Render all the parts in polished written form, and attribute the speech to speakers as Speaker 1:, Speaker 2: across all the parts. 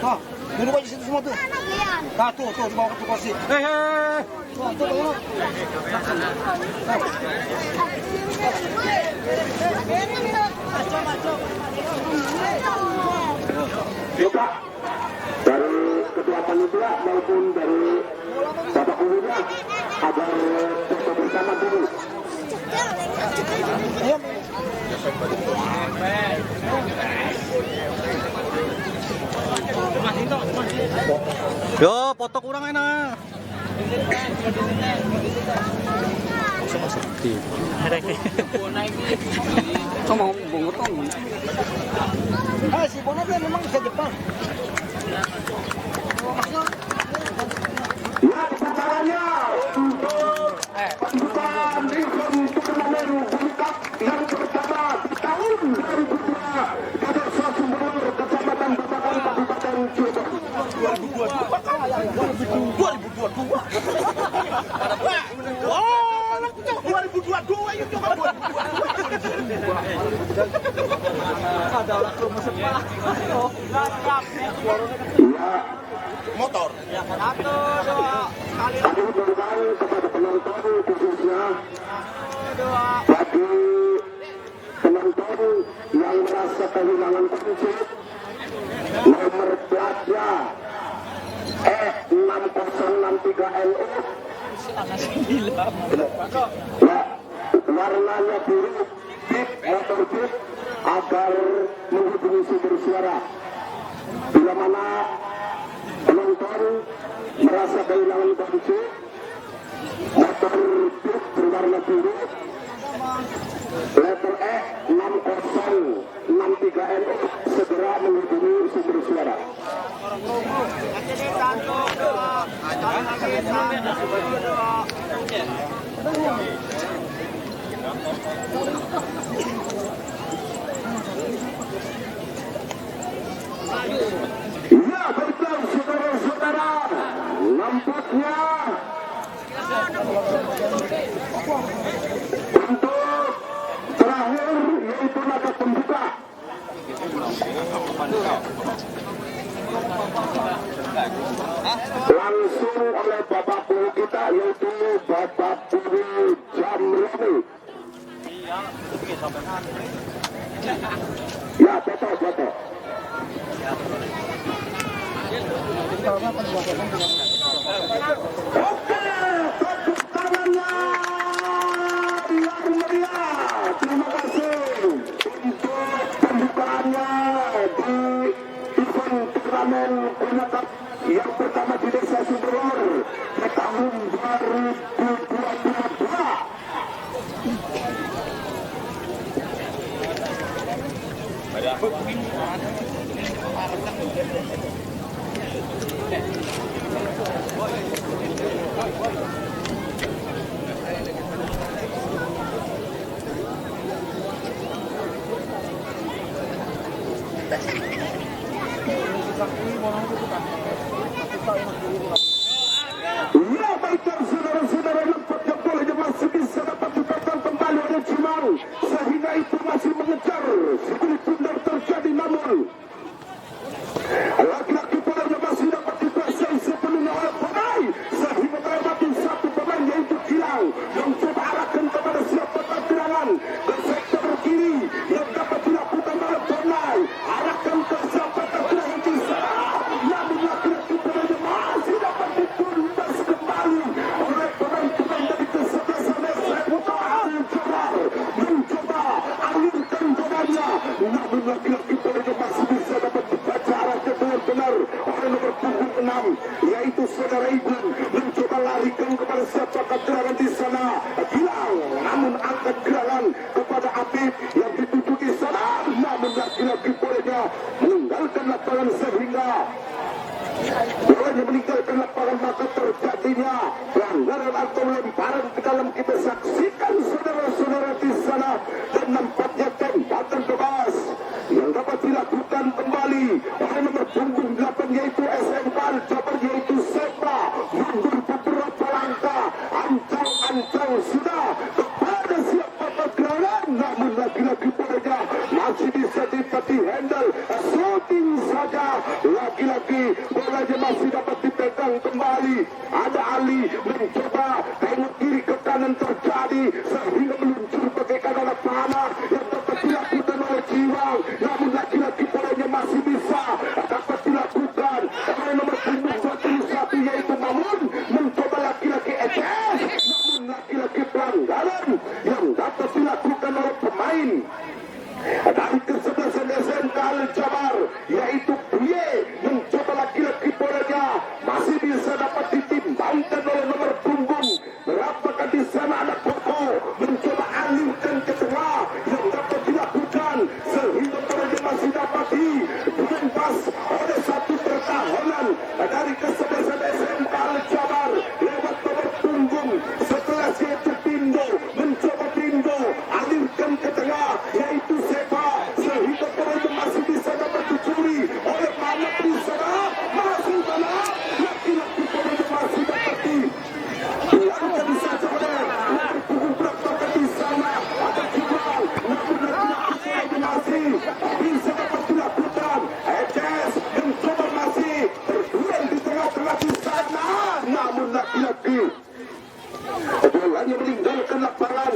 Speaker 1: Ah, duduk aja situ semua tuh. Nah, tuh, bawa ke kursi. Hei. Tuh, turun.
Speaker 2: Juga dari ketua panitia maupun dari bapak gurunya agar foto bersama dulu.
Speaker 1: Yo, foto kurang enak. Sama bongotong. Si Bonat memang bisa Jepang.
Speaker 2: Ya, caranya untuk pembukaan event turnamen Bulu Cup yang pertama di tahun 2002 di Desa Sumber, Kecamatan Babakan, Kabupaten Cirebon.
Speaker 1: 2022. Wah, 2022 itu coba. Ada orang rumah sekolah.
Speaker 2: Ya,
Speaker 1: Motor. Ya, satu, dua, sekali.
Speaker 2: kami berikan kepada penonton khususnya bagi penonton yang merasa kehilangan kunci nomor pelajar E6063LU warnanya biru bip motor bip agar menghubungi sumber suara. Bila mana penonton merasa kehilangan kunci motor bip berwarna biru letter E6063LU segera menghubungi sumber suara. Ya, baiklah saudara-saudara, nampaknya untuk terakhir yaitu laga pembuka langsung oleh bapak guru kita yaitu bapak guru Jamroni. Ya, foto. Oke, tepuk tangannya yang meriah. Terima kasih untuk pembukaannya di event turnamen Bulu Cup yang pertama di Desa Sumberor di tahun 2022. Ya, baiklah saudara-saudara, nampaknya bolanya masih bisa dapat dipegang kembali oleh Cimang sehingga itu masih mengejar sekulit bundar terjadi, namun laki-laki bolanya masih dapat dikuasai sepenuhnya oleh pemain sehingga terdapat satu pemain yaitu Gilang mencoba arahkan kepada siapa gerangan ke sektor kiri yang dapat dilakukan oleh pemain arahkan ke siapa gerangan di sana, namun laki-laki bolanya masih dapat dituntas kembali oleh pemain-pemain dari kesebelasan Putra mencoba alirkan bola, namun laki-laki bolanya masih bisa dapat dibaca arahnya dengan benar oleh nomor punggung 6 yaitu saudara Ibn mencoba larikan kepada siapa gerangan di sana Gilang, namun angkat gerangan kepada Apip yang dituju di sana, namun laki-laki bolanya meninggalkan lapangan sehingga bolanya meninggalkan lapangan maka terjadinya pelanggaran atau lemparan ke dalam. Kita saksikan saudara-saudara di sana dan nampaknya tembakan bebas yang dapat dilakukan kembali oleh nomor punggung 8 yaitu SMK Jabar yaitu Sepra mundur beberapa langkah, ancang-ancang sudah kepada siapa gerangan, namun lagi-lagi bolanya masih bisa dapat di handle shooting saja saja. Lagi-lagi bolanya masih dapat dipegang kembali. Ada Ali mencoba tengok kiri ke kanan terjadi sehingga meluncur bagaikan anak panah yang dapat dilakukan oleh Jiwang. Namun lagi-lagi bolanya masih bisa dapat dilakukan oleh nomor punggung 21 yaitu Mamun. Mencoba lagi-lagi ECS, namun lagi-lagi pelanggaran yang dapat dilakukan oleh pemain dari kesebelasan SMK Al-Jabar yaitu Buye. Mencoba lagi-lagi bolanya masih bisa dapat ditimbangkan oleh nomor punggung. Berapakah di sana anak Koko mencoba alihkan ke tengah yang dapat dilakukan sehingga bolanya masih dapat dilempas oleh satu pertahanan dari kesebelasan SMK Al-Jabar lewat nomor punggung 11 yaitu Pindo. Mencoba Pindo alihkan ke tengah yaitu Sepa sehingga bolanya masih bisa dapat dicuri oleh Mamat di sana. Masih sana laki-laki bolanya masih dapat dilakukan di saja oleh nomor punggung berapa di sana ada Jiwang. Namun laki-laki masih bisa dapat dilakukan. ECS mencoba masih berduel di tengah-tengah di sana. Namun laki-laki bolanya meninggalkan lapangan.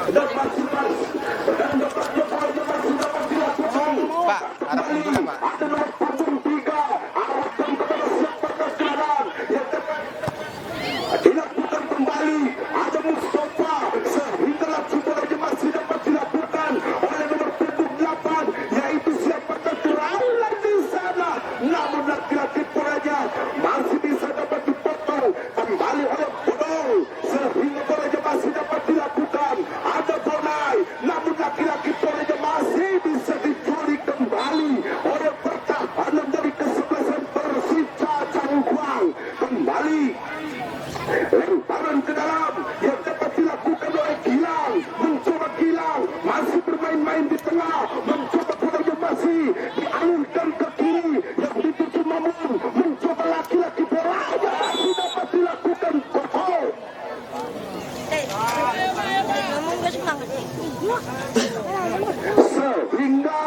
Speaker 2: Dan masih dan dapatnya bolanya masih dapat dilakukan.
Speaker 1: Pak, ada punggung Pak.
Speaker 2: Ada nomor punggung 3 arahkan kepada siapa kanan yang dapat dilakukan kembali. Ada Mustafa sehingga laju bolanya masih dapat dilakukan oleh nomor punggung 8 yaitu siapa kecurangan di sana. Namun laki-laki bolanya masih bisa dapat dipotong kembali oleh Bodong sehingga bolanya masih dapat dilakukan. Ada Bonai, namun laki-laki bolanya masih bisa diculik kembali oleh pertahanan dari kesebelasan Persija Cangkuang. Kembali lemparan ke dalam yang dapat dilakukan oleh Gilang. Mencoba Gilang masih bermain-main di tengah. Mencoba bolanya masih dialihkan ke kiri yang dituju Mamun. Mencoba laki-laki bolanya masih dapat dilakukan Koko. Sehingga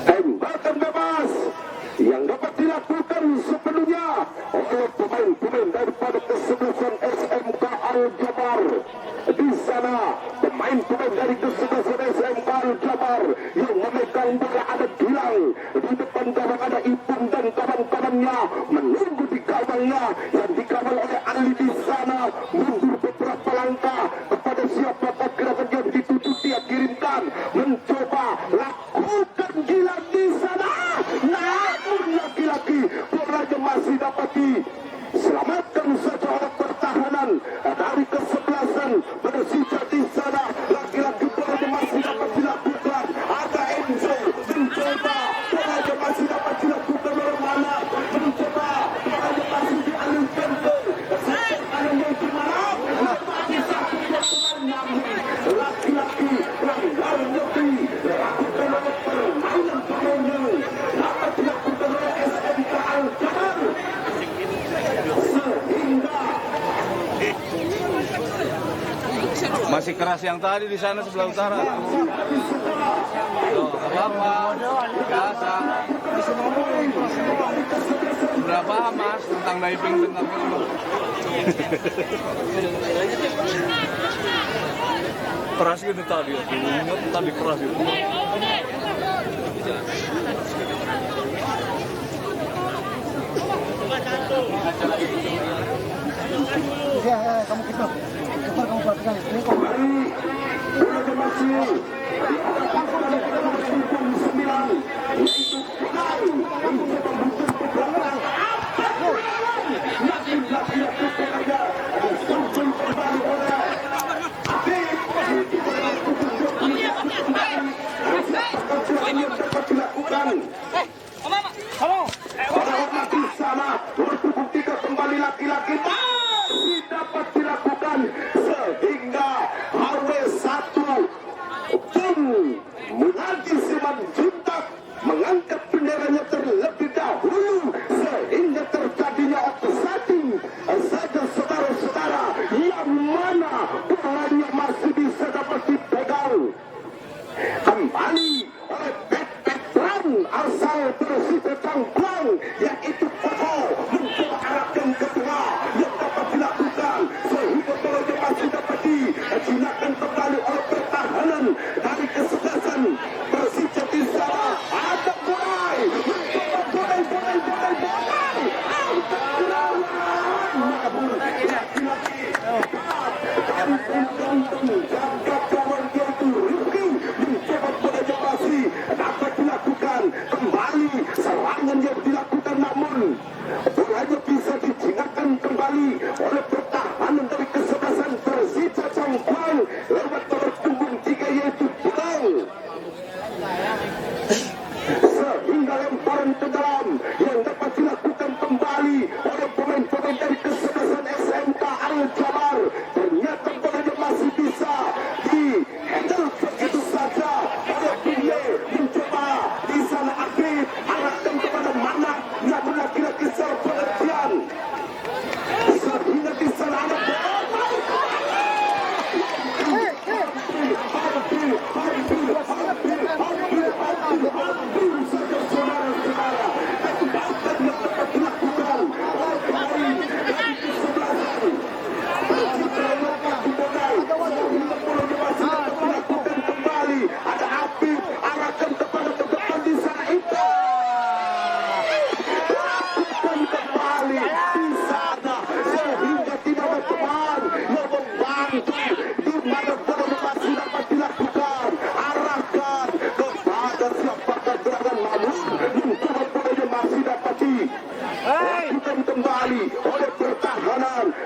Speaker 2: tembakan bebas yang dapat dilakukan sepenuhnya oleh pemain-pemain daripada kesebelasan SMK Al-Jabar. Di sana pemain-pemain dari kesebelasan SMK Al-Jabar yang memegang bola ada Gilang. Di depan gawang ada Ipung dan kawan-kawannya menunggu di gawangnya yang dikawal oleh Ali di sana. Mundur beberapa langkah kepada siapakah gerakan yang dituju dia kirimkan. Mencoba lakukan Gilang di sana. Namun laki-laki bolanya masih dapat diselamatkan saja oleh pertahanan dari kesebelasan Persija di sana. Laki-laki bolanya masih dapat dilakukan. Ada Enzo mencoba bolanya masih dapat dilakukan oleh mana. Mencoba bolanya masih dialihkan ke sektor kanan yaitu mana. Laki-laki pelanggaran lebih dilakukan oleh permainan yang dapat dilakukan oleh SMK Al-Jabar sehingga
Speaker 3: masih keras yang tadi di sana sebelah utara. Tuh, apa-apa, biasa. Berapa Mas tentang diving tentang itu? Keras gitu tadi, tadi keras itu.
Speaker 1: Ya, kamu gitu. Coba kamu perhatikan. Ini kok
Speaker 2: bolanya masih diadakan oleh nomor 9 yaitu Bonai. Mencoba mundur ke belakang. Laki-laki bolanya disusun kembali oleh Afif. Yang dapat dilakukan. Pada waktu di sana, nomor 3 kembali laki-laki masih dapat dilakukan sehingga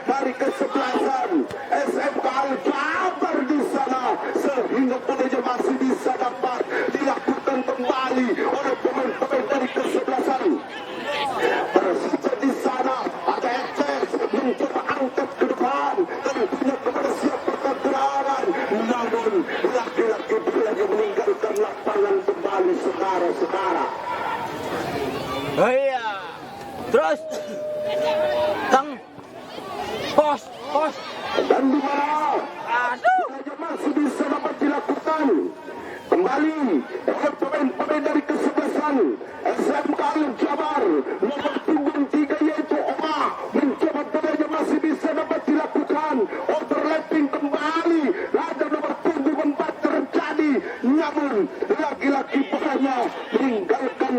Speaker 2: dari kesebelasan SMK Al-Jabar di sana, sehingga bolanya masih bisa dapat dilakukan kembali oleh pemain-pemain dari kesebelasan Persija. Di sana ada Eces mencoba angkat ke depan dan punya kepada siapa kegerangan, namun laki-laki bolanya meninggalkan lapangan kembali, saudara-saudara.
Speaker 1: Oh iya. Terus. Tang. Pos.
Speaker 2: Dan di mana saja masih bisa dapat dilakukan kembali oleh pemain-pemain dari kesebelasan SMK Al-Jabar nomor punggung 3 yaitu Omah, mencoba bolanya masih bisa dapat dilakukan overlapping kembali, ada nomor punggung 4 terjadi, namun lagi-lagi bolanya meninggalkan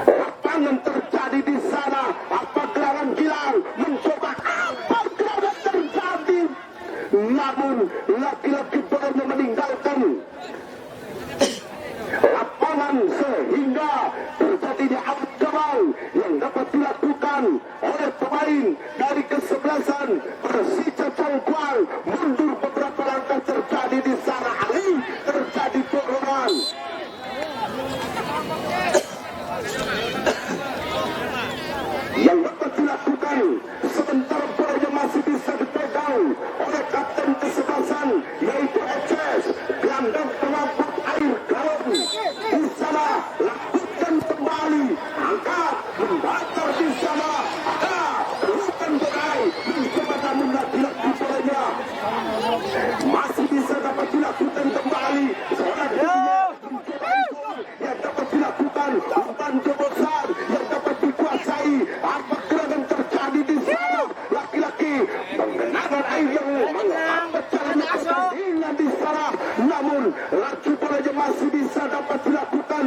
Speaker 2: lapangan. Terjadi di sana apa gerangan Gilang mencoba apa gerangan terjadi, namun laki-laki bolanya meninggalkan lapangan sehingga terjadinya out gawang yang dapat dilakukan oleh pemain dari kesebelasan Persija Cangkuang. Mundur beberapa langkah terjadi di sana, Ali terjadi dorongan. Yang dapat dilakukan sementara bolanya masih bisa dipegang oleh kapten kesebelasan yaitu Eces, gelandang pengangkut air galon. Di sana lakukan kembali, angkat membakar di sana, ada pelukan borai mencoba, namun lagi-lagi bolanya masih bisa dapat dilakukan kembali. Seorang yang dapat dilakukan umpan besar yang dapat dikuasai. Apa gerangan terjadi di sana? Laki-laki menggenangan air yang menghambat jalan pertandingan di sana, namun lagi bolanya masih bisa dapat dilakukan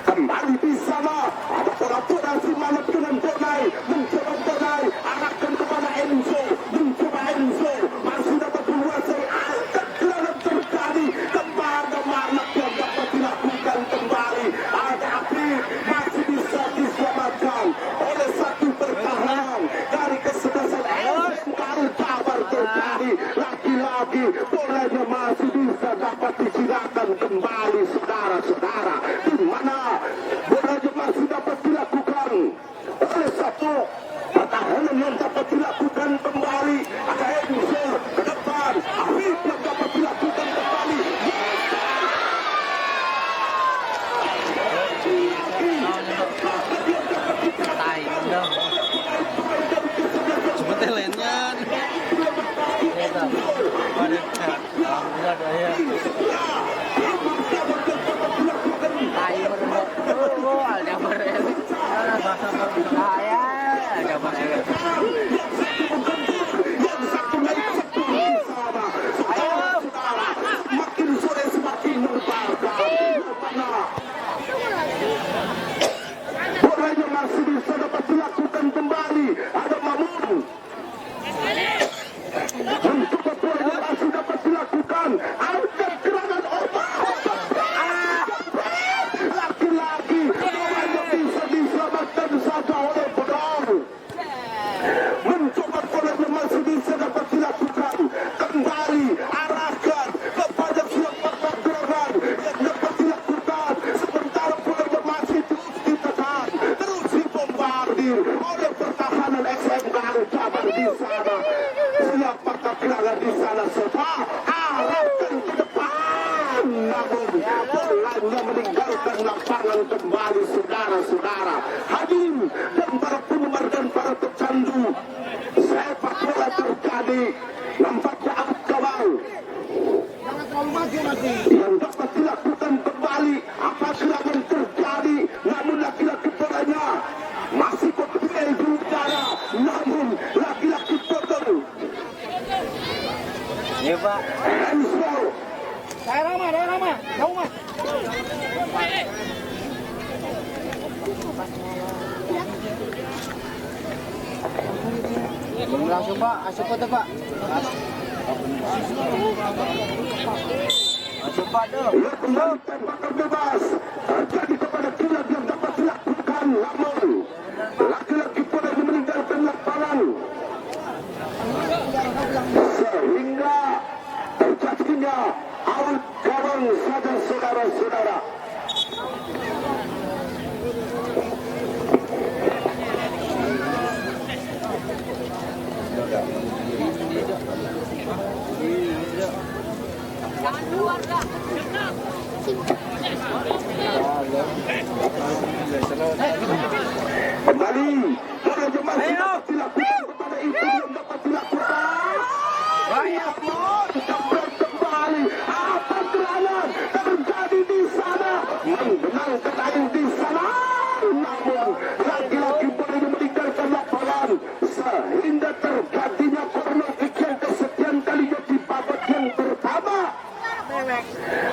Speaker 2: kembali di sana. Ada pola-pola si Manap dengan Bonai, mencoba Bonai arahkan kepada Enzo, mencoba Enzo masih dapat menguasai, angkat gerangan terjadi kepada Manap yang dapat dilakukan kembali. Ada api masih bisa diselamatkan oleh satu pertahanan dari kesebelasan SMK Al-Jabar. Terjadi lagi-lagi bolanya masih bisa dapat disilakan kembali, saudara-saudara, di mana bolanya masih dapat dilakukan oleh satu pertahanan yang dapat dilakukan kembali. Ada Enzo ke depan, Afif yang dapat dilakukan kembali.
Speaker 1: Seperti lainnya.
Speaker 2: Makin sore semakin membakar. Bolanya masih bisa dapat dilakukan kembali. Ada Mamun. Mencoba bolanya masih dapat dilakukan. Angkat gerangan Omar. Laki-laki bolanya bisa diselamatkan saja oleh Bodor. Mencoba bolanya masih bisa dapat dilakukan kembali, arahkan kepada siapa gerangan yang dapat dilakukan, sementara bolanya masih terus ditekan, terus dibombardir oleh pertahanan SMK Al-Jabar di sana. Siapa gerangan di sana, saudara, arahkan ke depan, namun bolanya meninggalkan lapangan kembali, saudara-saudara. Hadirin dan para penggemar dan para pecandu sepak bola terjadi, nampaknya out gawang yang dapat dilakukan kembali. Apa gerangan terjadi, namun laki-laki bolanya masih berdiri di udara, namun laki-laki potong.
Speaker 1: Iya Pak.
Speaker 2: Enzo
Speaker 1: Daerah mah, jauh mah. Langsung Pak, asup foto Pak. Asup Pak dong.
Speaker 2: kembali tembakan bebas terjadi kepada Gilang yang dapat dilakukan, namun laki-laki bolanya meninggalkan lapangan. Kembali para jemaah dapat dilakukan kepada itu yang dapat dilakukan. Banyak kembali apa serangan terjadi di sana mengenangkan air di sana, namun lagi-lagi boleh meninggalkan lapangan sehingga terjadinya corner kick yang kesekian kalinya di babak yang pertama.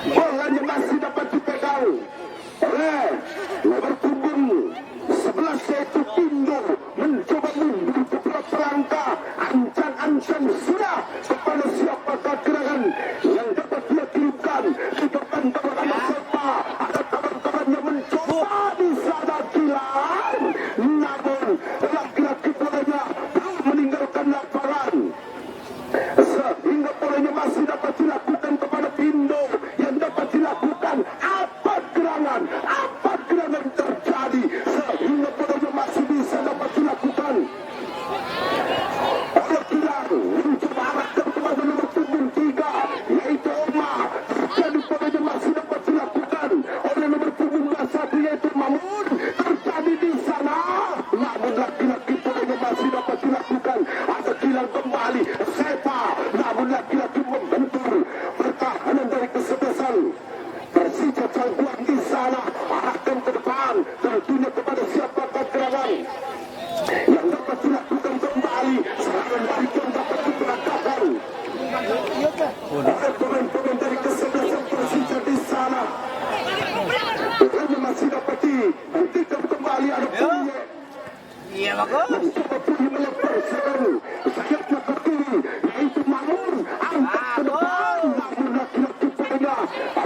Speaker 2: Bolanya masih dapat dipegang oleh nomor punggung 11 yaitu Indo, mencoba mundur beberapa langkah, ancang-ancang sudah kepada siapakah gerangan yang dapat dia kirimkan di depan kepada siapa. Ada kawan-kawan yang mencoba di sana kilan, namun laki-laki bolanya belum meninggalkan lapangan sehingga bolanya masih dapat dilakukan kepada Indo yang dapat dilakukan apa gerangan terjadi sehingga bolanya masih bisa dapat dilakukan oleh Kilang mencoba arahkan kepada nomor punggung 3 yaitu Oma, terjadi bolanya masih dapat dilakukan oleh nomor punggung 21 yaitu Mamun, terjadi di sana namun laki-laki bolanya masih dapat dilakukan. Ada Kilang kembali Sepa, namun laki-laki membentur pertahanan dari kesebelasan Persija Cangguang di sana, arahkan ke depan tentunya kepada siapa gerangan yang dapat dilakukan kembali serangan balik yang dapat diperagakan oleh pemain-pemain dari kesebelasan Persija di sana. Bolanya masih dapat dihentikan kembali. Ada Puye,
Speaker 1: Iya bagus.
Speaker 2: mencoba Puye melepas serangan sayapnya ke kiri yaitu Mamun, angkat ke depan namun laki-laki bolanya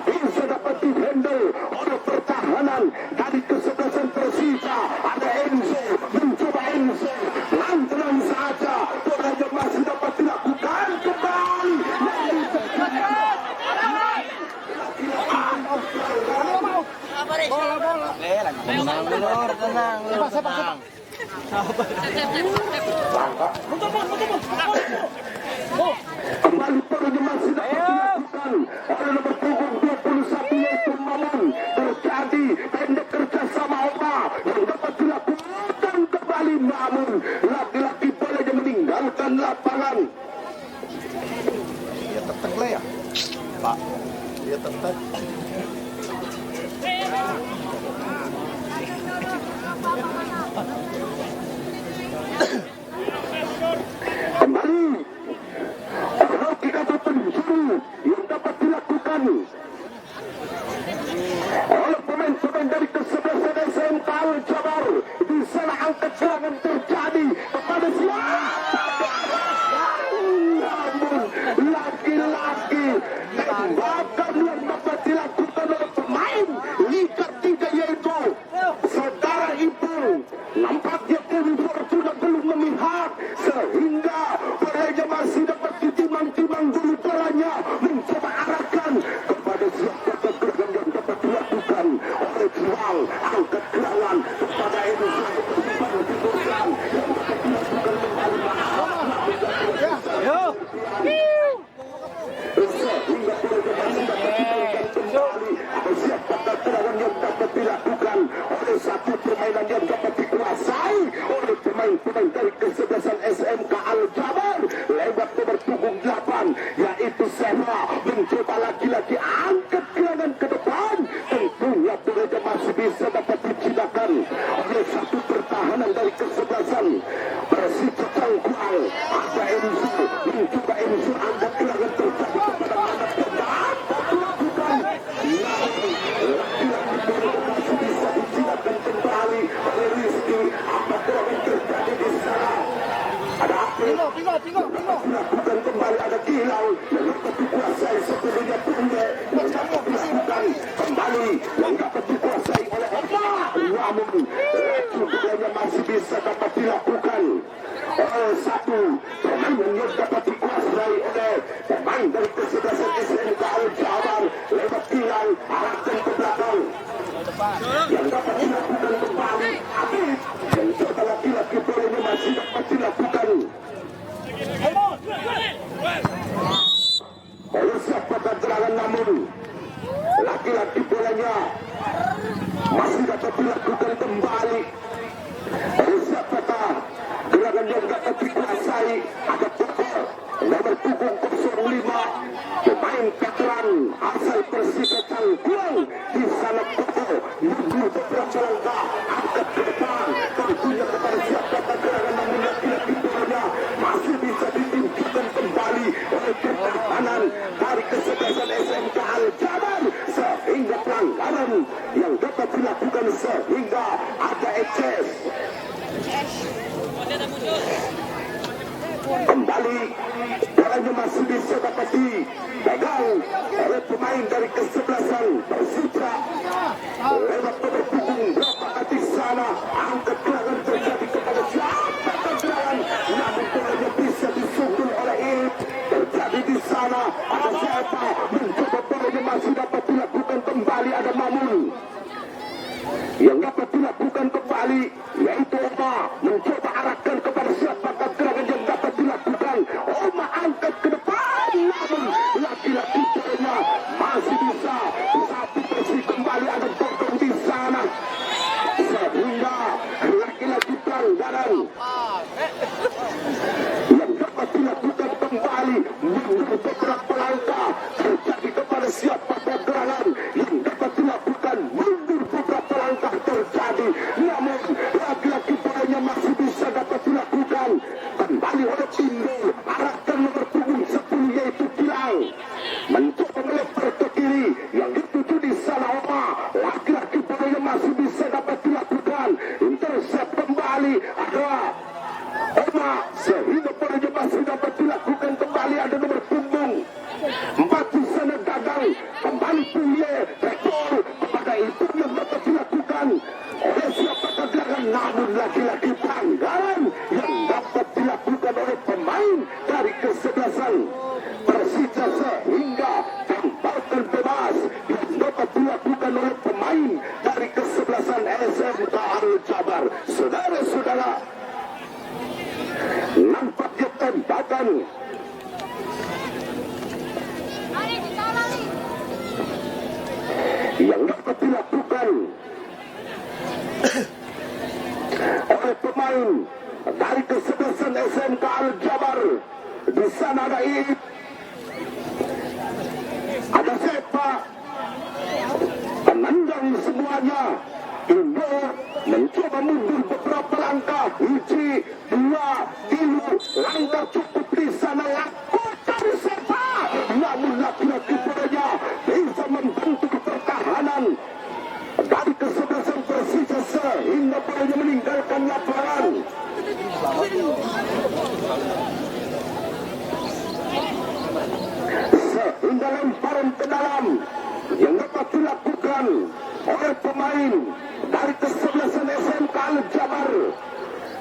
Speaker 2: bisa dapat dihandle oleh pertahanan dari kesebelasan Persija. Ada Enzo, mencoba Enzo pelan-pelan saja, bolanya masih dapat dilakukan kembali.
Speaker 1: Tenang lur, tenang.
Speaker 2: Kembali bolanya masih dapat dilakukan oleh nomor punggung 21 yaitu Mamun, terjadi pendek kerjasama Oma yang dapat dilakukan kembali namun laki-laki bolanya meninggalkan lapangan.
Speaker 1: Dia tetek lah ya. Pak. Dia tetek.
Speaker 2: Kembali kita penjuru yang dapat dilakukan oleh pemain-pemain dari kesebelasan SMK Al Jabar. Di sana angkat serangan terjadi kepada siapa? Namun laki-laki tembakan yang dapat dilakukan oleh pemain Liga 3 yaitu saudara Ipul. Nampaknya Kevin Fortuna belum memihak sehingga bolanya masih dapat ditimang-timang dulu bolanya, mencoba arahkan kepada siapa gerangan yang dapat dilakukan oleh Jual, angkat gerangan kepada Edu Sehingga siapa gerangan yang dapat dilakukan oleh satu permainan yang dapat dikuasai oleh pemain-pemain dari kesebelasan SMK Al Jabar lewat nomor punggung 8 yaitu Sehra, mencoba lagi-lagi angkat gerangan ke depan, tentunya mereka masih bisa dapat diciptakan oleh satu pertahanan dari kesebelasan Persija Cangguang. Ada Enzo, mencoba Enzo angkat gerangan terjadi kepada anak pedang dilakukan masih bisa diciptakan kembali oleh Rizky. Apa gerangan terjadi di sana? Ada April dilakukan kembali, ada Kilau yang dapat dikuasai sepenuhnya Punya yang dapat dilakukan kembali yang dapat dikuasai oleh Oma, namun bolanya masih bisa dapat dilakukan oleh satu pemain yang dapat dikuasai oleh pemain dari kesebelasan SMK Al Jabar lewat Kilau, arahkan ke belakang yang dapat dilakukan kembali Habib yang coba laki-laki bolanya masih dapat dilakukan oleh siapa keterangan nomor punggung 05 pemain veteran asal Persija Cangkuang di sana Koko mundur beberapa langkah angkat ke depan tentunya kepada siapa gerangan namun laki-laki bolanya masih bisa ditunjukkan kembali oleh pertahanan dari kesebelasan SMK Al-Jabar sehingga pelanggaran yang dapat dilakukan sehingga ada excess. Kembali bolanya masih bisa dapat dipegang oleh pemain dari kesebelasan Persija lewat nomor punggung berapa di sana angkat gerangan terjadi kepada siapa gerangan namun bolanya bisa disungkul oleh Ip terjadi di sana ada siapa mencoba bolanya masih dapat dilakukan kembali ada Mamun yang dapat dilakukan kembali yaitu Oma mencoba arahkan kepada siapa gerangan yang dapat dilakukan Oma angkat ke depan namun laki-laki bolanya masih bisa satu bersih kembali ada Gogong di sana sehingga laki-laki pelanggaran yang dapat dilakukan kembali mundur beberapa langkah terjadi kepada siapa gerangan yang dapat dilakukan mundur beberapa langkah terjadi namun laki-laki bolanya masih bisa dapat dilakukan kembali oleh Timbul arahkan nomor punggung 10 yaitu Gilang mencoba melebar ke kiri yang dituju di sana Oma laki-laki bolanya masih bisa dapat dilakukan intercept kembali ada Oma sehingga bolanya masih dapat dilakukan kembali ada nomor punggung 4 di sana Dadang kembali Puye rekor kepada itu yang dapat dilakukan oleh siapa gerangan namun laki-laki pelanggaran yang dapat dilakukan oleh pemain dari kesebelasan Persija sehingga tembakan bebas yang dapat dilakukan oleh pemain dari kesebelasan SMK Al-Jabar. Saudara-saudara, nampaknya tembakan yang dapat dilakukan oleh pemain dari kesebelasan SMK Al-Jabar. Di sana ada Ip, ada Sepa, penendang semuanya. Indo mencoba mundur beberapa langkah, 1, 2, 3 langkah cukup di sana lakukan Sepa, namun laki-laki bolanya bisa membantu pertahanan dari kesebelasan Persija sehingga bolanya meninggalkan lapangan. Sehingga lemparan ke dalam yang dapat dilakukan oleh pemain dari kesebelasan SMK Al-Jabar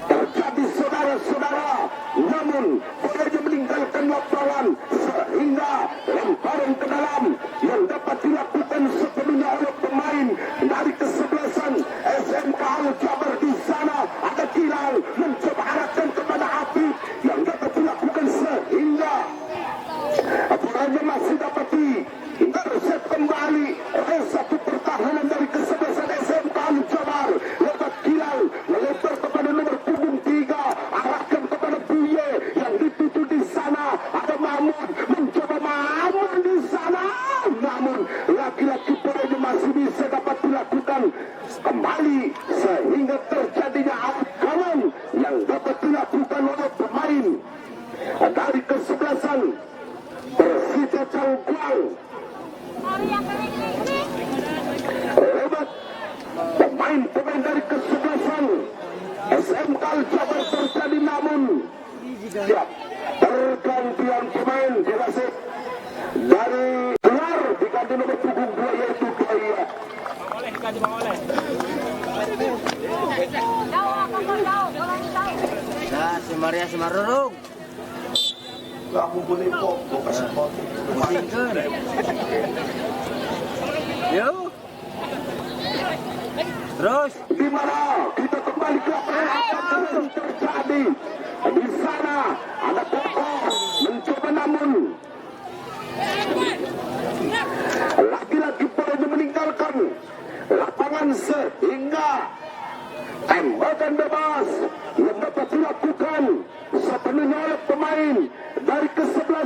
Speaker 2: terjadi saudara-saudara namun bolanya meninggalkan lapangan sehingga lemparan ke dalam yang dapat dilakukan sepenuhnya oleh pemain dari kesebelasan SMK Al-Jabar. Di sana ada Gilang mencoba arahkan kepada Apip yang dapat dilakukan sehingga bolanya masih dapat intercept kembali oleh satu pertahanan dari kesebelasan SMK Al-Jabar lewat Gilang melebar kepada nomor punggung 3 arahkan kepada Buye yang dituju di sana ada Mahmud mencoba Mahmud di sana namun laki-laki bolanya masih bisa dapat dilakukan kembali sehingga terjadinya outcomean yang dapat dilakukan oleh pemain dari kesebelasan Persija Cangkuang lewat pemain-pemain dari kesebelasan SMK Al-Jabar terjadi namun siap pergantian pemain diwasit dari luar diganti nomor punggung 2 yaitu Daya.
Speaker 1: Nah, si Maria Semarurung.
Speaker 2: Kamu boleh kok kasih foto.
Speaker 1: Yuk. Terus
Speaker 2: Di mana kita kembali ke apa yang terjadi di sana ada Koko mencoba namun laki-laki bolanya meninggalkan lapangan sehingga tembakan bebas yang dapat dilakukan sepenuhnya oleh pemain dari kesebelasan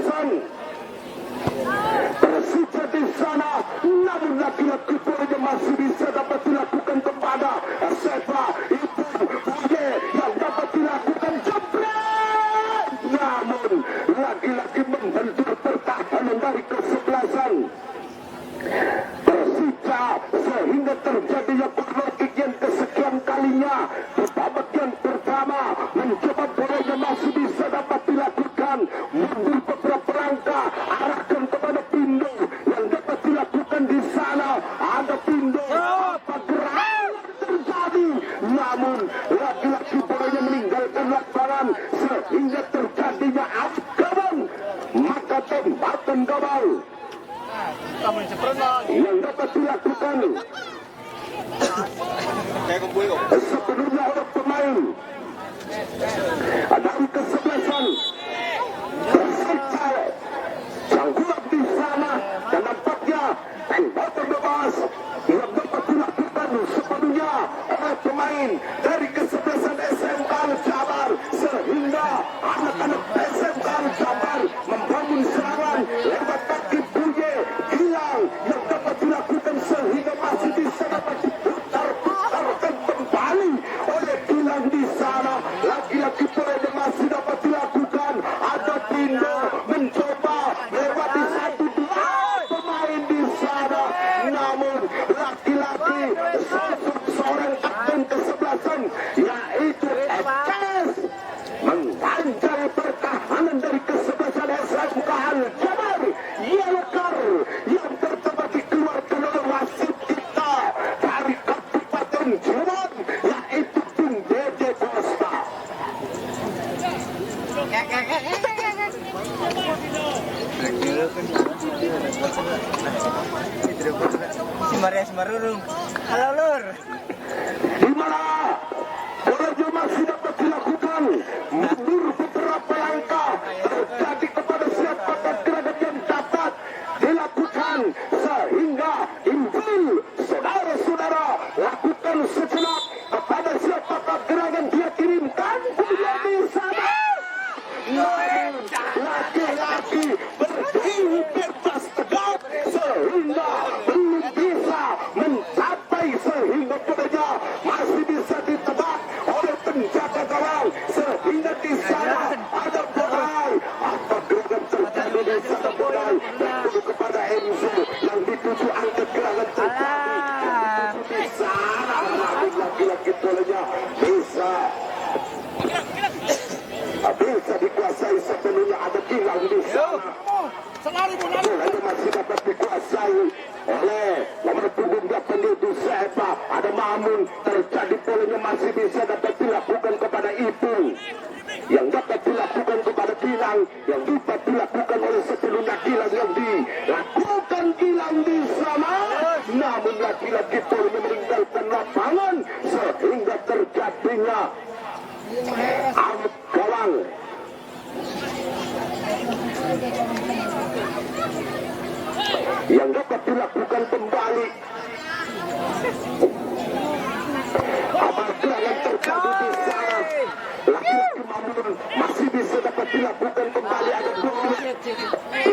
Speaker 2: mundur beberapa langkah, arahkan kepada Pindo yang dapat dilakukan di sana. Ada Pindo, apa gerak terjadi? Namun laki-laki bolanya meninggalkan lapangan sehingga terjadinya afkaman. Maka tembakan gawal yang dapat dilakukan sepenuhnya oleh pemain dari kesebelasan Persija Canggulang di sana, dan nampaknya tembakan bebas yang dapat dilakukan sepenuhnya oleh pemain dari kesebelasan SMK Al-Jabar, sehingga anak-anak SMK Al-Jabar membangun serangan lewat kaki Buye Gilang yang dapat dilakukan sehingga masih bisa dapat diputar-putarkan kembali oleh Gilang di sana. Lagi-lagi polanya masih dapat dilakukan. Ada Pindo mencoba melewati satu dua pemain di sana, namun laki-laki sosok seorang kapten kesebelasan yaitu FKS mengganjal pertahanan dari kesebelasan SMK Al-Jabar. Yellow card yang pertama dikeluarkan oleh wasit kita dari Kabupaten Cirebon yaitu tim Dede Costa.
Speaker 1: Si Maria Semarurung. Halo Lur.
Speaker 2: Di mana bolanya masih dapat dilakukan, mundur beberapa langkah, terjadi kepada siapakah gerakan yang dapat dilakukan sehingga Imbil saudara-saudara lakukan sejenak kepada siapakah gerakan dia kirimkan dia di sana. Namun laki-laki berdiri bebas tegak sehingga belum bisa mencapai, sehingga padanya masih bisa ditebak oleh penjaga gawang, sehingga di sana ada Bodai. Apa gerakan terjadi di sana Bodai dan kepada Enzo yang dituju angkat gerakan terjadi di sana. Namun laki-laki bolanya bisa dikuasai sepenuhnya. Ada Gilang di sana. Bolanya masih dapat dikuasai oleh nomor punggung 8 itu Sepa. Ada Mamun, terjadi bolanya masih bisa dapat dilakukan kepada Ipung, yang dapat dilakukan kepada Gilang, yang dapat dilakukan oleh sepenuhnya Gilang, yang dilakukan Gilang di sana. Namun lagi-lagi bolanya meninggalkan lapangan sehingga terjadinya out gawang. Yang dapat dilakukan kembali. Apa serangan terjadi di sana? Laki-laki Mamun masih bisa dapat dilakukan kembali. Ada Buye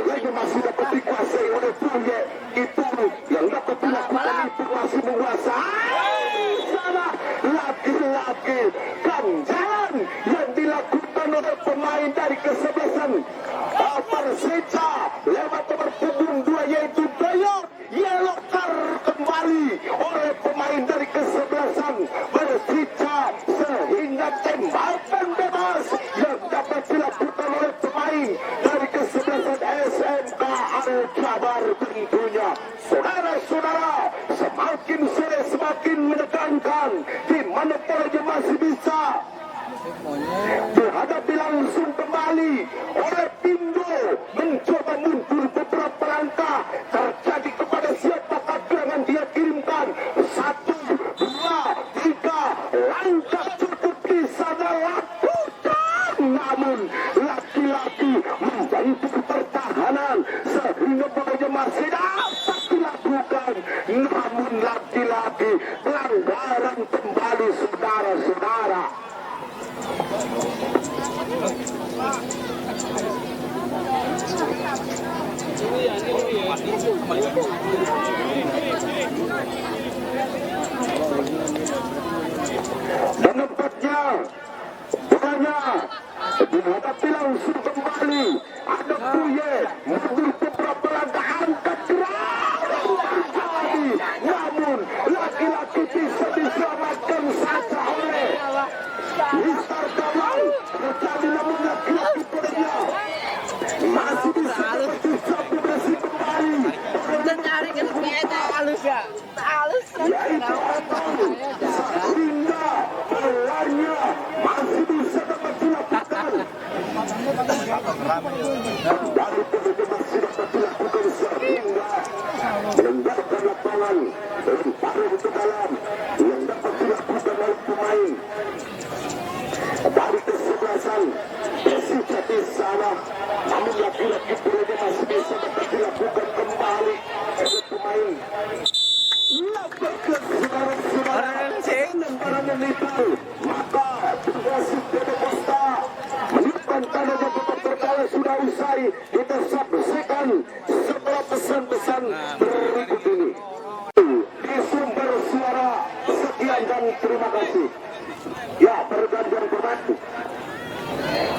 Speaker 2: lagi masih dapat dikuasai oleh Buye. Itu yang dapat dilakukan, itu masih menguasai di sana. Laki-laki ganjalan yang dilakukan oleh pemain dari kesebelasan Persija lewat nomor punggung 2 yaitu Doyok. Yellow card kembali oleh pemain dari kesebelasan Persija sehingga tembakan bebas yang dapat dilakukan oleh pemain dari kesebelasan SMK Al-Jabar. Tentunya saudara-saudara, semakin sore semakin menegangkan, di mana polanya masih bisa dihadapi langsung kembali oleh Pindo, mencoba mundur beberapa langkah, terjadi kepada siapakah gerangan dia kirimkan. 1, 2, 3 langkah cukup di sana lakukan, namun laki-laki membantu pertahanan sehingga polanya masih dapat dilakukan. Namun laki-laki pelanggaran kembali saudara-saudara. Dan nampaknya bolanya dihadapi langsung kembali. Ada Buye mundur beberapa langkah, angkat gerak, namun laki-laki bisa diselamatkan saja oleh Mister Gawang. Terjadi namun laki-laki padanya melenggarkan lapangan paruh ke dalam yang dapat dilakukan oleh pemain dari kesebelasan Persija di sana, namun lagi-lagi bolanya masih bisa dapat dilakukan kembali oleh pemain. Lepaskan saudara-saudara lemparan itu, maka wasit Dede Costa meniupkan tandanya tetap terkala sudah usai. Kita saksikan setelah pesan-pesan berikut ini di sumber suara. Sekian dan terima kasih. Ya, pergantian pemain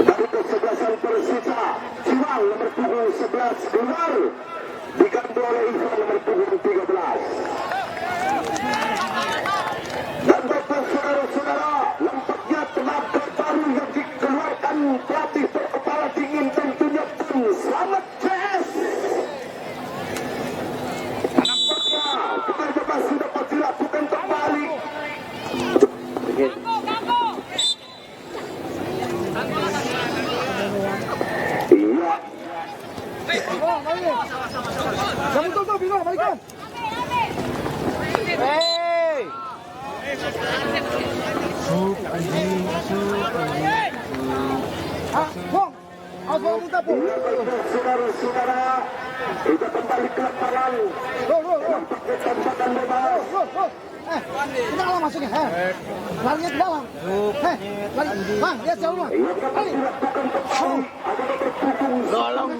Speaker 2: dari kesebelasan Persija, Ciwang nomor punggung 11 keluar diganti oleh Ivan nomor punggung 13. Dan bapak saudara-saudara, nampaknya tenaga baru yang dikeluarkan pelatih berkepala dingin tentunya pun sangat CS. Nampaknya kita sudah dapat dilakukan kembali. Iya.
Speaker 1: Kamu tuh Bino, balikan. Hey. Ah, Bong. Apa minta Bong?
Speaker 2: Saudara-saudara, kita kembali ke lapangan. Nampaknya tembakan bebas.
Speaker 1: Kita kalau masuknya, larinya ke dalam. Lari, bang, lihat jauh bang. Lari. Tolong.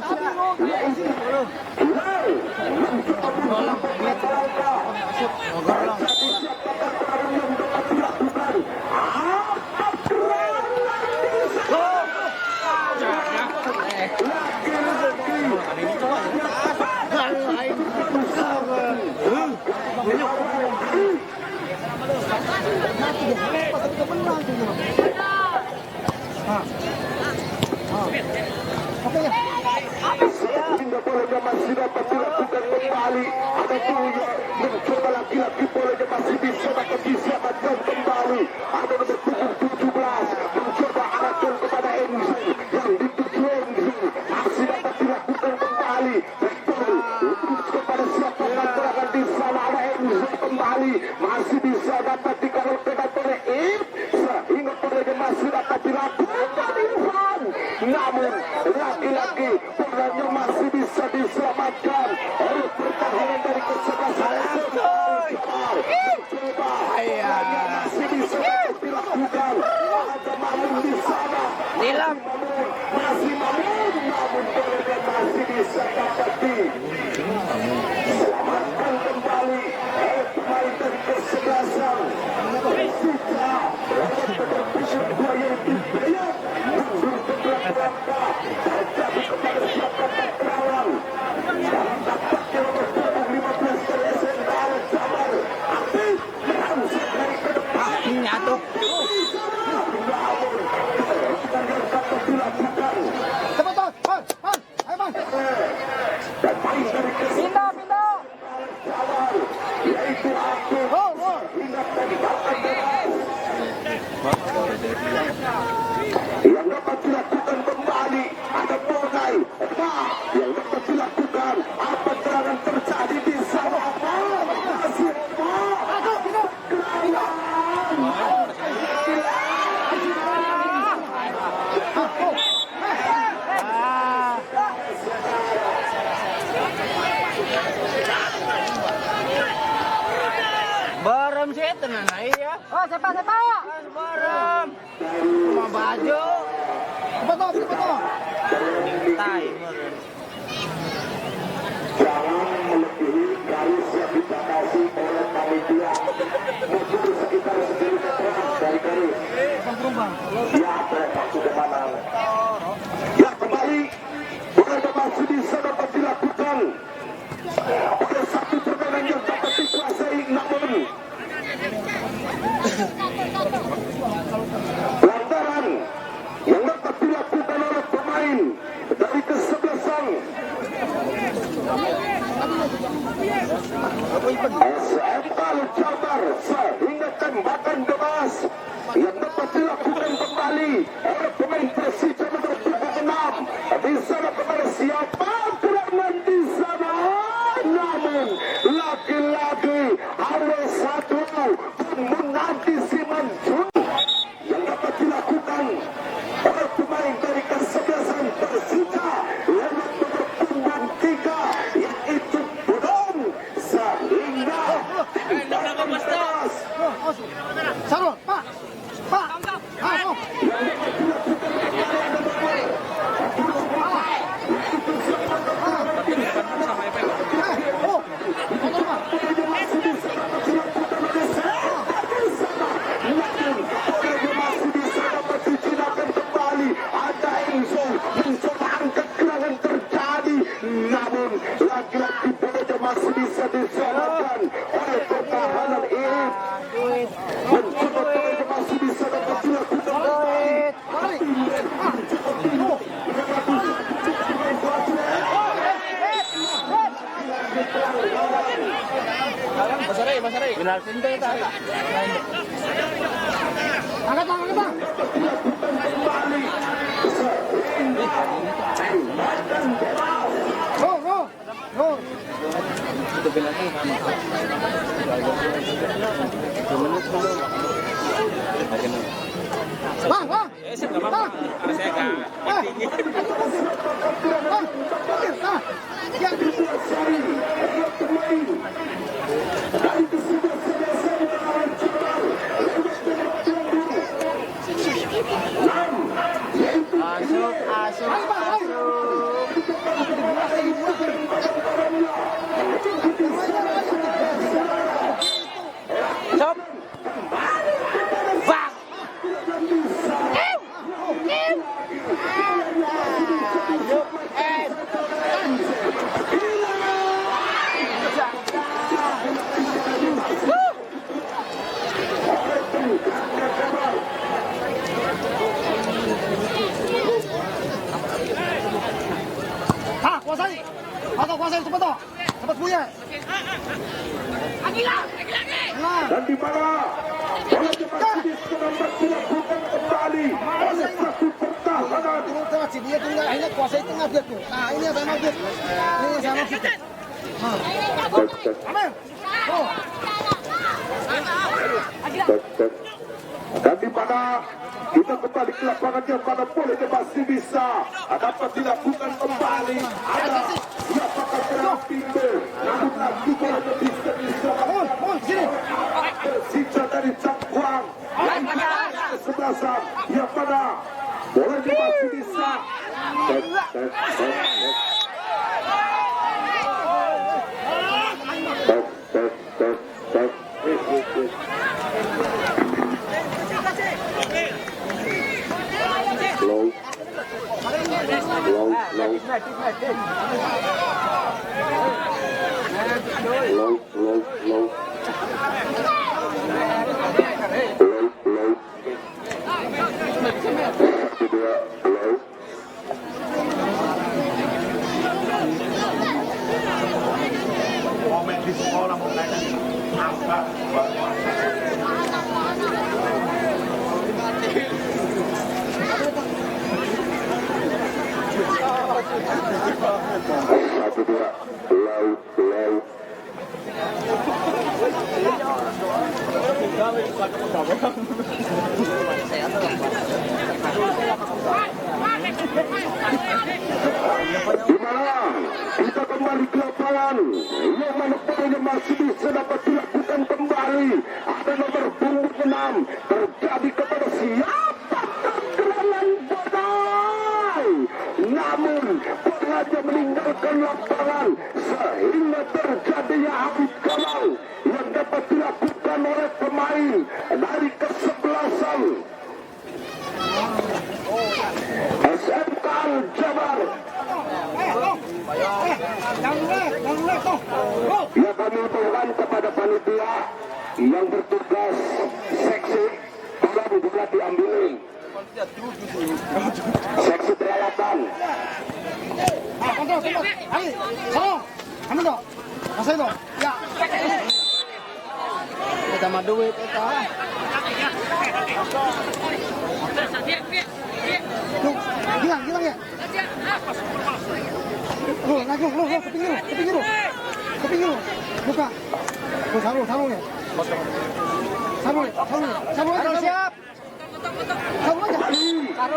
Speaker 2: Hingga bolanya masih dapat dilakukan kembali. Ada punya mencoba lagi-lagi bolanya masih bisa dapat diselamatkan kembali. Ada nomor punggung 17 mencoba arahkan kepada Enzo yang dituju Enzo masih dapat dilakukan kembali. Betul, lurus kepada siapa serangan di sana. Ada Enzo kembali masih bisa dapat dikawal oleh Ip sehingga bolanya masih dapat dilakukan Irfan. Namun lagi-lagi bolanya masih bisa diselamatkan oleh pertahanan dari kesebelasan. Coba masih bisa dilakukan. Ada Mamun di sana. Masih Mamun, namun bolanya masih bisa dapat diselamatkan kembali oleh pemain dari kesebelasan. Persija berpikir dua yang dibayar mundur ke belakang terjadi kepada siapa terkawan dan tampaknya nomor punggung 15 dari SMK Al-Jabar aktif merangsek dari ke depan namun yang dapat dilakukan
Speaker 1: Cepat, bang. Ayo bang.
Speaker 2: dan main dari kesebelasan Al-Jabar yaitu aktif hingga tembakan bebas yang dapat dilakukan kembali. Ada Bonai yang dapat dilakukan. Apa serangan terjadi di sana? Masih
Speaker 4: Barem sih tenan ya.
Speaker 1: Oh, siapa?
Speaker 4: Barem. Mau baju.
Speaker 1: Cepat.
Speaker 4: Tai.
Speaker 2: jangan melebihi garis yang dibatasi oleh panitia. Mundur sekitar 10 meter dari garis. Ya, terlepas sudah mana. Ya, kembali. Bukan masih bisa dapat dilakukan. Ada satu permainan yang dapat dikuasai, namun pelanggaran yang dapat dilakukan oleh pemain dari kesebelasan SMK Al-Jabar sehingga tembakan bebas yang dapat dilakukan kembali oleh pemain Persija nomor 6 sana kepada siapa gerangan di sana. Namun lagi-lagi ada satu menanti Siman Jun yang dapat dilakukan oleh pemain dari kesebelasan Persija lewat nomor punggung 3 yaitu Budon sehingga
Speaker 1: Sarul, Pak. Ayo.
Speaker 2: namun lagi-lagi Boja masih bisa diselamatkan oleh pertahanan ini. Mencoba Boja masih bisa dapat dilakukan.
Speaker 4: Basari. Benar pintu itu.
Speaker 1: Angkat bang. Go. Bang.
Speaker 4: Stop. Bang.
Speaker 1: Kuasai. Atau kuasai cepat punya.
Speaker 2: Dan di mana bola cepat dilakukan kembali oleh satu pertahanan.
Speaker 1: Dia tinggal akhirnya kuasai tengah dia tuh. Nah ini yang saya maksud. Amin.
Speaker 2: Dan di mana kita kembali ke lapangannya pada boleh masih bisa dapat dilakukan kembali. Ada siapakah serang timbul, namun lagi bolanya bisa
Speaker 1: Sini.
Speaker 2: tersisa dari Cangkuang. Kesebelasan yang mana bolanya masih bisa. Di mana kita kembali ke lapangan yang mana poinnya masih bisa dapat dilakukan kembali. Ada nomor punggung 6 terjadi kepada siapa gerangan Bodai, namun bolanya meninggalkan lapangan sehingga terjadinya Habib Kamal yang dapat dilakukan oleh pemain dari kesebelasan SMK Jabar. Ya, kami usulkan kepada panitia yang bertugas seksi tolong juga diambilin seksi peralatan.
Speaker 1: Kontrol. Ayo. Salam. Ambil dong. Masai dong. Ya.
Speaker 4: Kita mah duit eta.
Speaker 1: Tuh. Hilang ya. Naik lu, ke pinggir lu. Buka. Saru ya. Saru siap. Saru aja. Saru.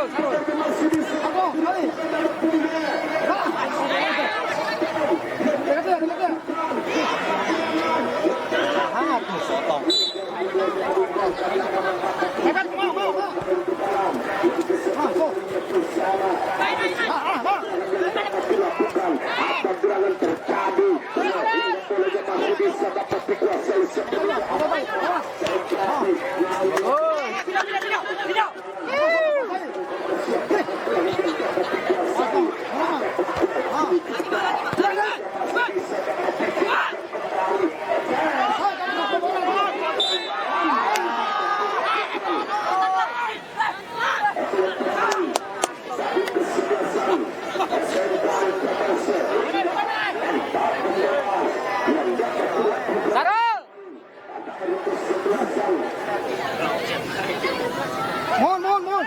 Speaker 1: Aku, kali. Dekat dia. Hangat nih, sotong. Dekat, mau.
Speaker 2: Dilakukan apa gerangan terjadi bolehnya masih bisa dapat dikuasai sepenuhnya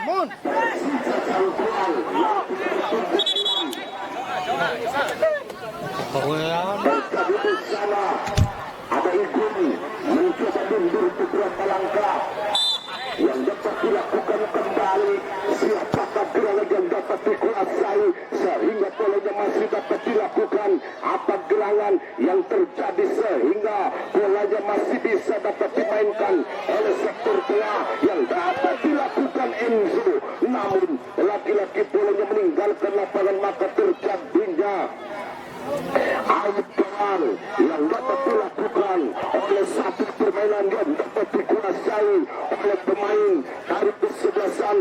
Speaker 1: Mon.
Speaker 2: ada Igun mencoba mundur beberapa langkah yang dapat dilakukan kembali. Siapakah gerangan yang dapat dikuasai sehingga bolanya masih dapat dilakukan? Apa gerangan yang terjadi sehingga bolanya masih bisa dapat dimainkan oleh sektor tengah yang dapat dilakukan Enzo? Namun laki-laki bolanya meninggalkan lapangan, maka terjadinya out ball yang dapat dilakukan oleh satu permainan yang dapat dikuasai oleh pemain dari kesebelasan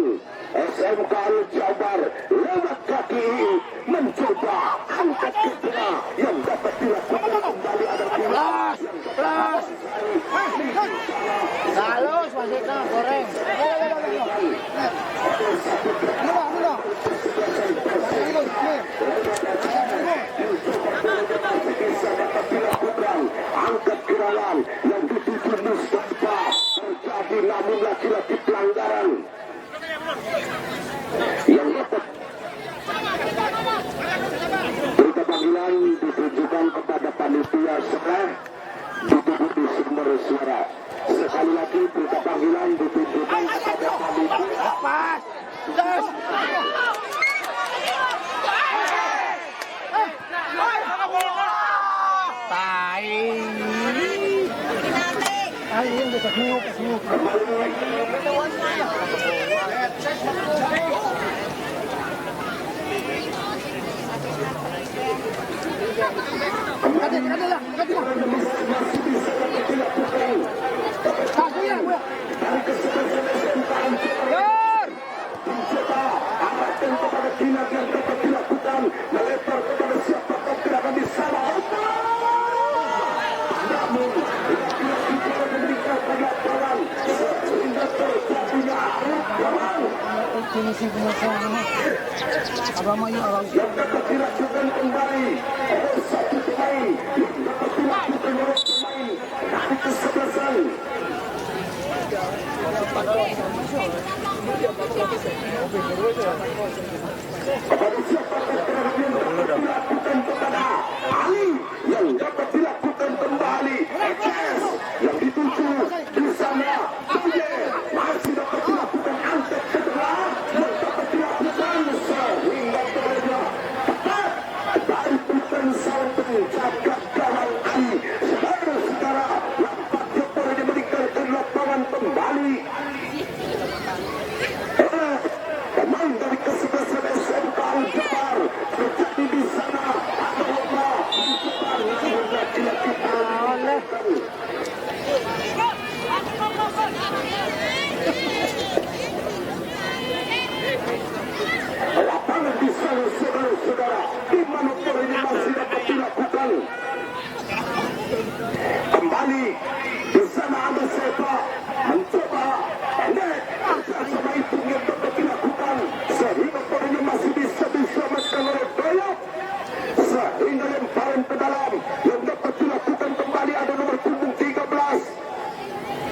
Speaker 2: SMK Al-Jabar. Lewat kaki mencoba angkat ke tengah yang dapat dilakukan kembali ada
Speaker 1: Plus. Halus, Wasita, goreng.
Speaker 2: bisa dapat dilakukan angkat gerangan yang dituju Mustafa terjadi, namun laki-laki pelanggaran yang dapat berita panggilan ditujukan kepada panitia sebelah dituju di sumber suara. Sekali lagi berita panggilan ditujukan kepada panitia
Speaker 1: Pas. Ini udah senyum.
Speaker 2: melebar kepada siapakah gerakan di sana. Namun memberikan lapangan sehingga terjadinya
Speaker 1: Finishing pengusaha
Speaker 2: yang dapat dilakukan kembali oleh satu pemain, yang dapat dilakukan oleh pemain dari kesebelasan. Kepada siapakah gerakan yang dapat dilakukan kepada Ali yang dapat dilakukan kembali. HS yang dituju di sana. Masih dapat dilakukan angkat ke tengah yang dapat dilakukan sehingga bolanya tepat dari bukan salting jagat gawang Ali. Saudara-saudara, nampaknya bolanya meninggalkan lapangan kembali. Pemain dari kesebelasan SMK Al-Jabar terjadi di sana. Ada lomba laki-laki lapangan di sana, saudara-saudara, di mana bola ini masih dapat dilakukan kembali. Di sana ada sepak mencoba pendek bersama itu yang dapat dilakukan sehingga bola ini masih bisa diselamatkan oleh Doyok, sehingga lemparan ke dalam yang dapat dilakukan kembali ada nomor punggung 13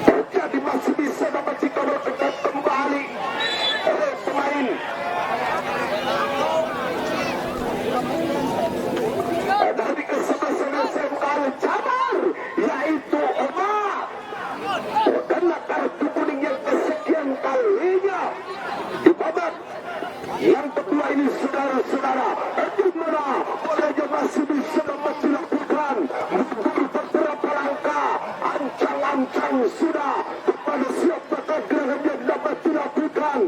Speaker 2: terjadi, masih bisa dapat dikawal ketat kembali oleh pemain yang sudah kepada siapakah gerangan yang dapat dilakukan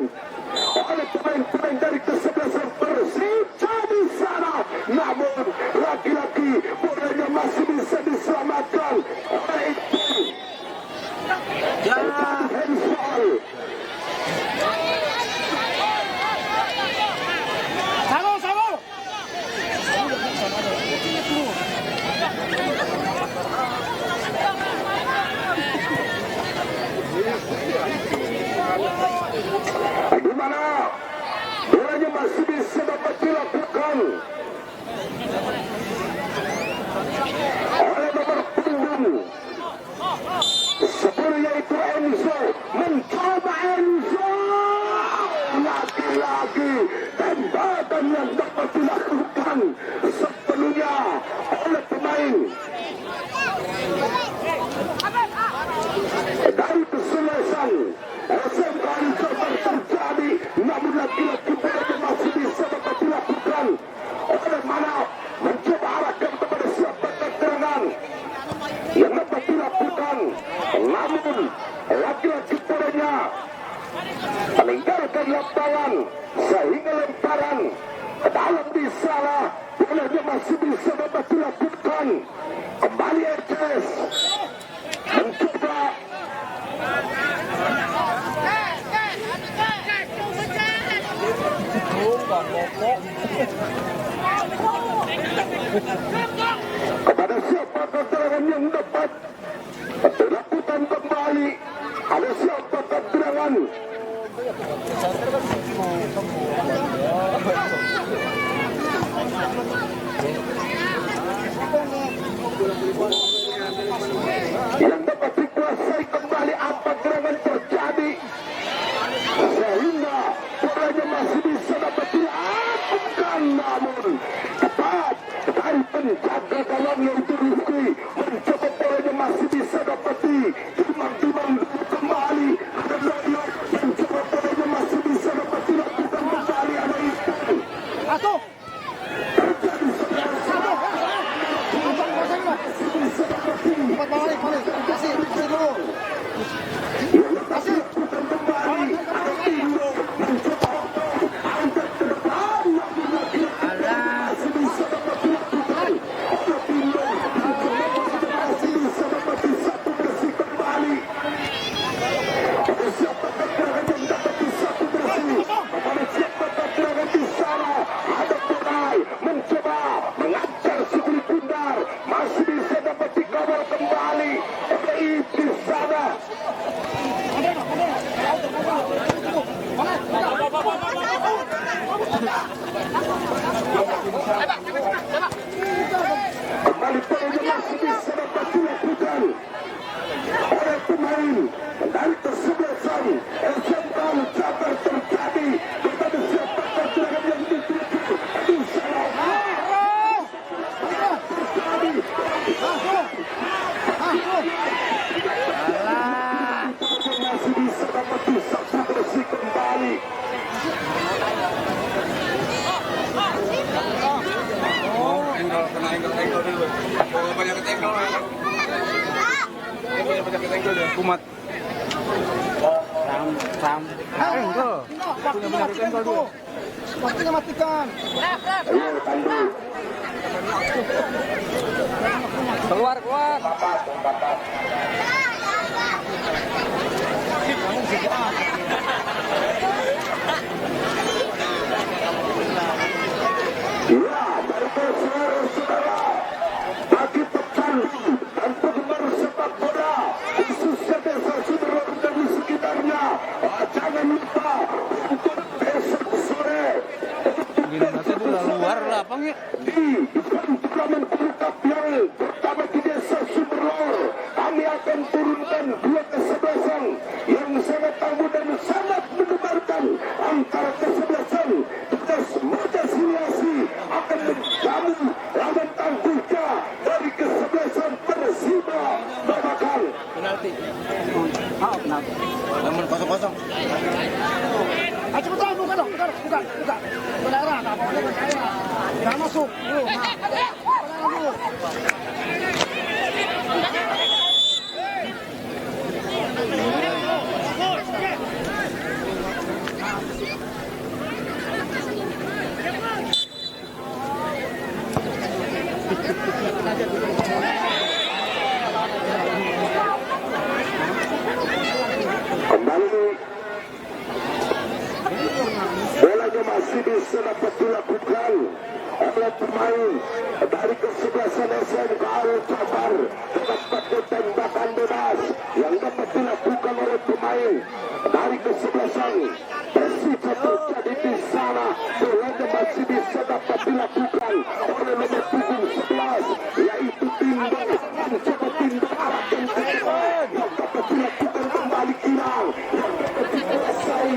Speaker 2: oleh pemain-pemain dari kesebelasan Persija di sana. Namun lagi-lagi bolanya masih bisa diselamatkan oleh Iqbal. Handball.
Speaker 1: Sama.
Speaker 2: Di mana bolanya masih bisa dapat dilakukan oleh nomor punggung 10 yaitu Enzo. Mencoba Enzo, lagi-lagi tembakan yang dapat dilakukan sepenuhnya oleh pemain dari kesebelasan SMK Jabar terjadi. Namun lagi-lagi bolanya masih bisa dapat dilakukan oleh Manap. Mencoba arahkan kepada siapa keterangan yang dapat dilakukan. Namun lagi-lagi bolanya meninggalkan lapangan sehingga lemparan ke dalam di sana. Bolanya masih bisa dapat dilakukan. Kembali Eces mencoba kepada siapa keterangan yang dapat dilakukan kembali. Ada siapa keterangan yang dapat dikuasai kembali. Apa gerangan terjadi sehingga bolanya masih bisa dapat dilakukan. Namun tepat dari penjaga gawang yaitu Rifki mencoba bolanya masih bisa dapat ditimang-timang kembali. Ada Doyok mencoba bolanya masih bisa dapat dilakukan kembali. Ada Iqbal.
Speaker 1: Satu. Kasih dulu. Kasih. Kembali bolanya masih bisa dapat dilakukan oleh pemain dari kesebelasan SMK Jabar terjadi kepada siapa keterangan yang dituju di sana. Masih bisa dapat disapu bersih kembali.
Speaker 3: Angle dulu. Kalau banyak angle kumat.
Speaker 1: Waktunya matikan.
Speaker 4: Keluar.
Speaker 2: Ya, baiklah saudara-saudara, bagi pecandu dan penggemar sepak bola khususnya desa Sumberlor dan di sekitarnya, jangan lupa untuk besok sore
Speaker 3: Luar lapangnya
Speaker 2: di event turnamen Kulkap yang pertama di desa Sumberlor. Kami akan turunkan dua kesebelasan yang sangat tangguh dan sangat mendebarkan antara kesebelasan tugas Moja Siliasi akan menjamu lawan tangguhnya dari kesebelasan Persija Babakan.
Speaker 4: Penalti.
Speaker 3: namun kosong-kosong.
Speaker 1: Ayo cepetan, buka dong, buka. Saudara, nggak apa-apa percaya. Nggak masuk. Dulu, dulu. Kembali bolanya masih bisa dapat dilakukan oleh pemain dari kesebelasan SMK Al-Jabar. Dapat tembakan bebas yang dapat dilakukan oleh pemain dari kesebelasan Persija terjadi di sana. Bolanya masih bisa dapat dilakukan oleh nomor punggung 11 yaitu Timbang. Mencoba Timbang arahkan ke depan yang dapat dilakukan kembali Gilang yang dapat dikuasai.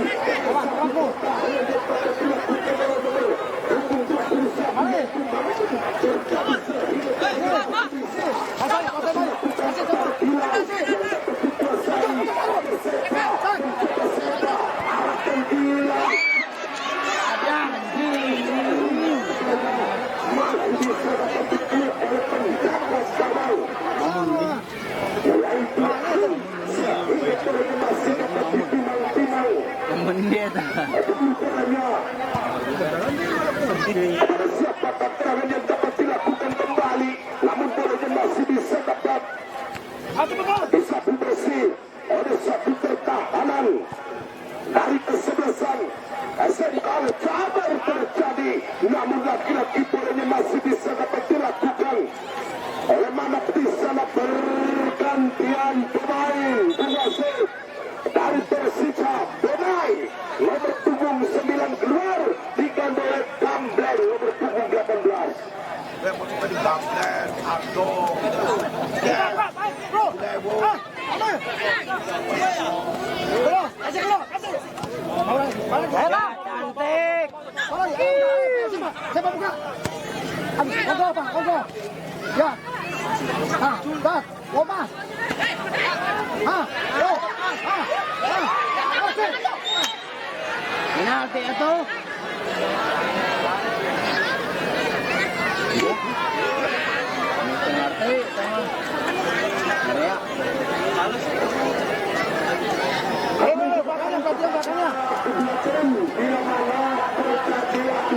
Speaker 1: Siapa tantangan yang dapat dilakukan kembali, namun bolanya masih bisa dapat disapu bersih oleh satu pertahanan dari kesebelasan SMK Al-Jabar terjadi, namun laki-laki bolanya masih bisa dapat dilakukan oleh mana di sana pergantian pemain penguasai dari Persija. Pemain nomor punggung 9 keluar diganti oleh Gambler nomor punggung 18.
Speaker 2: Cantik. Siapa buka? Kogo apa? Kogo. Ya. Ah, dah. Oma. Ah, yo. Ah. Penalti itu. Penalti sama Korea. Belakangnya.
Speaker 1: Bila mana terjadi adu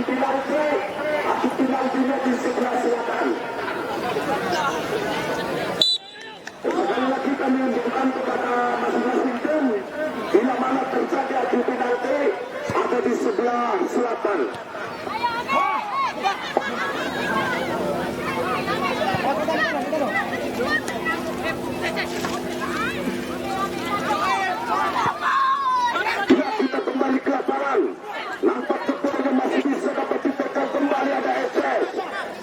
Speaker 1: penaltinya di sebelah selatan. Sekali lagi kami unjukkan kepada masing-masing tim bila mana terjadi adu penalti ada di sebelah selatan. Kita kembali ke lapangan. Nampak bolanya masih bisa dapat dipegang kembali, ada SS.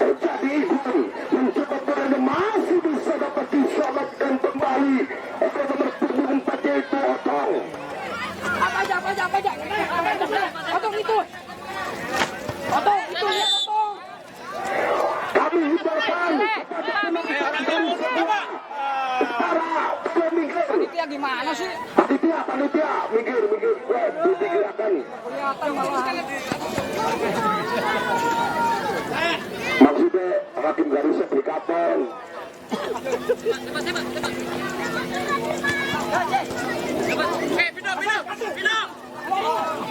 Speaker 1: Terjadi Igun mencoba bolanya masih bisa dapat diselamatkan kembali oleh nomor punggung 4 yaitu Otong.
Speaker 2: Apa aja. Otong itu ya, Otong.
Speaker 1: Kami hibarkan kepada penonton dari sebelah utara, boleh minggir.
Speaker 2: Panitia gimana sih?
Speaker 1: Panitia, minggir, digerakkan.
Speaker 2: Kelihatan malah.
Speaker 1: Maksudnya hakim garis aplikator.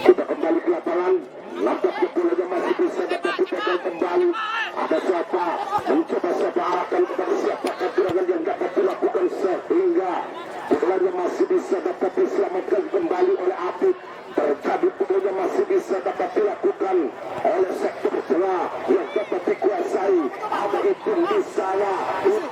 Speaker 1: Kita kembali ke lapangan. Nampaknya bolanya masih bisa dapat dipegang kembali. Ada siapa mencoba siapa arahkan kepada siapa kecurangan yang dapat dilakukan sehingga bolanya masih bisa dapat diselamatkan kembali oleh Apit. Terjadi bolanya masih bisa dapat dilakukan oleh sektor tengah yang dapat dikuasai. Ada itu di sana. Itu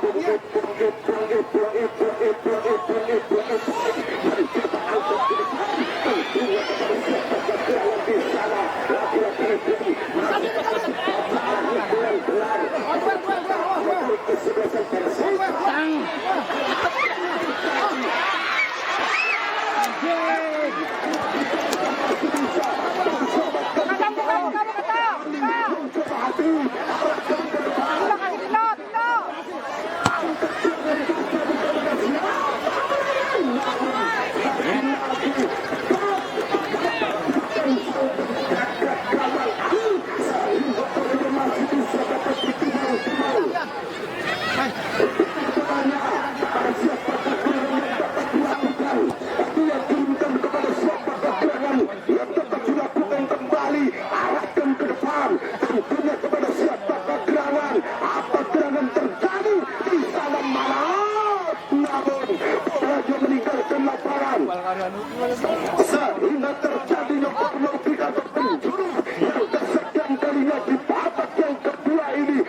Speaker 1: sehingga terjadinya konflik atau penjuru yang kesekian kalinya di babak yang kedua ini.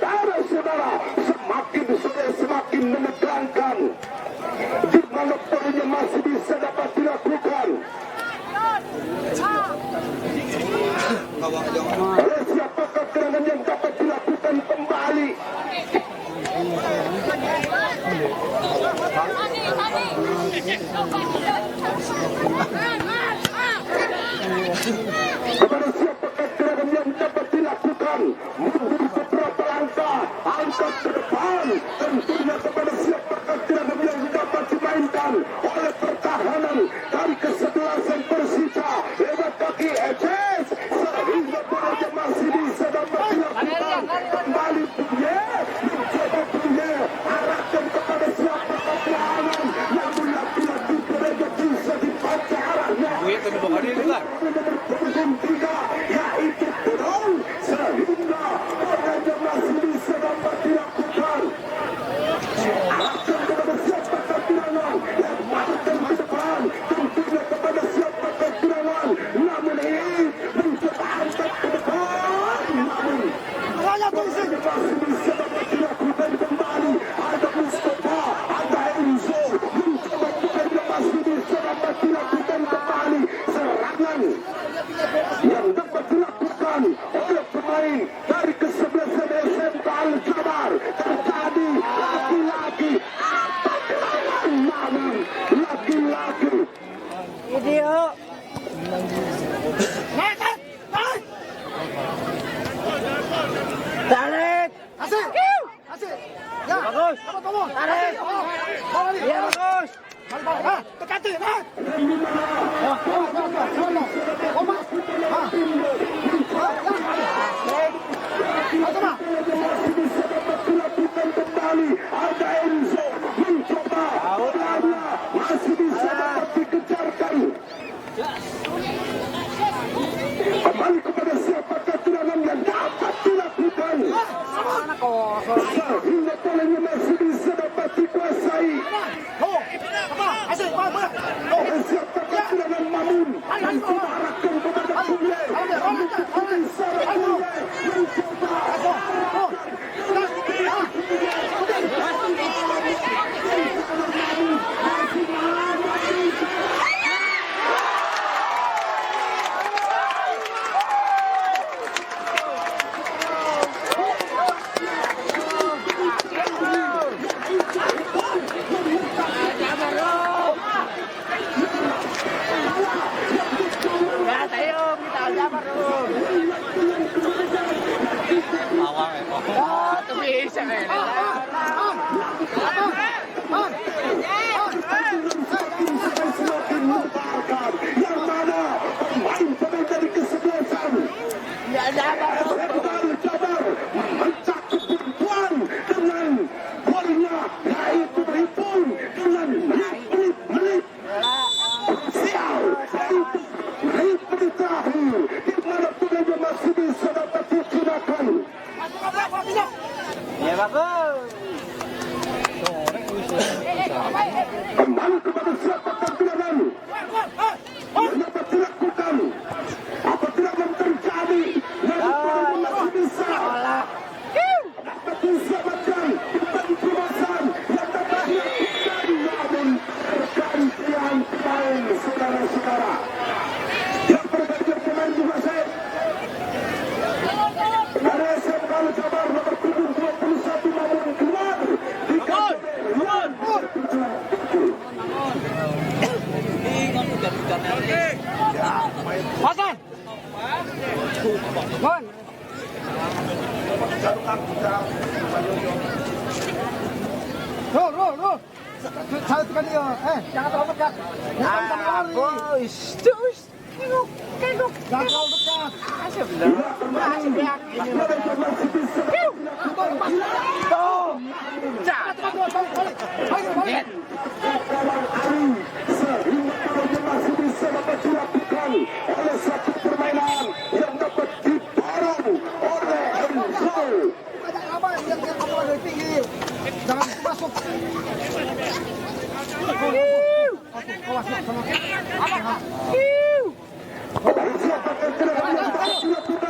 Speaker 1: Saudara-saudara, semakin menegangkan, di mana poinnya masih bisa dapat dilakukan. Oleh siapakah gerangan yang dapat dilakukan kembali? Kepada siapakah gerangan yang dapat dilakukan? Mundur beberapa langkah, angkat ke depan. Tentunya kepada siapakah gerangan yang dapat dimainkan oleh pertahanan dari kesebelasan Persija lewat kaki Eces, sehingga bolanya masih bisa dapat dilakukan kembali. Mencoba punya arahkan kepada siapakah gerangan, namun lagi-lagi bolanya bisa dibaca arahnya. Nomor 3 yaitu turun, sehingga bolanya masih bisa dapat dilakukan. Arahkan kepada siapakah gerangan, lemparkan ke depan, tentunya kepada siapakah gerangan, namun ini mencoba angkat ke depan, namun masih bisa dapat dilakukan kembali. Ada Mustafa, ada Enzo, mencoba bolanya masih bisa dapat dilakukan kembali. Serangan yang dapat dilakukan oleh pemain dari kesebelasan SMK Al-Jabar terjadi lagi-lagi apa gerangan, namun lagi-lagi
Speaker 4: Video. Tarik. Asik. Asik. Ya. Bagus. Tarik. Ya bagus. Dekati.
Speaker 1: masih bisa dapat dilakukan kembali. Ada Enzo mencoba bolanya masih bisa dapat dikejarkan. Kembali kepada siapakah gerangan yang dapat dilakukan, sehingga bolanya masih bisa dapat dikuasai. Oleh siapakah gerangan Mamun mencoba arahkan kepada Bule, namun seorang Bule mencoba semakin membahayakan, yang mana pemain dari kesebelasan Jabar mencakup perempuan dengan golnya, yaitu berhitung dengan menit sial, yaitu menit terakhir, di mana bolanya masih bisa dapat digunakan.
Speaker 4: Ya bagus.
Speaker 1: Kembali kepada siapakah gerangan yang dapat dilakukan apabila terjadi, namun masih bisa dapat diselamatkan dari permasalahan yang dapat dilakukan, namun pergantian pemain, saudara-saudara. Yang pergantian pemain juga saya dari SMK Al-Jabar nomor punggung 21 Mamun keluar diganti Luan.
Speaker 4: Pasan. Mon. Roh. Satu kali ya. Jangan terlalu dekat. Boys. Terus. Kengok. Jangan terlalu dekat. Asik benar.
Speaker 1: Sehingga masih bisa dapat dilakukan oleh satu permainan yang dapat diborong oleh Enzo.
Speaker 4: Jangan masuk. Awas, sama.
Speaker 1: Dari siapa yang kena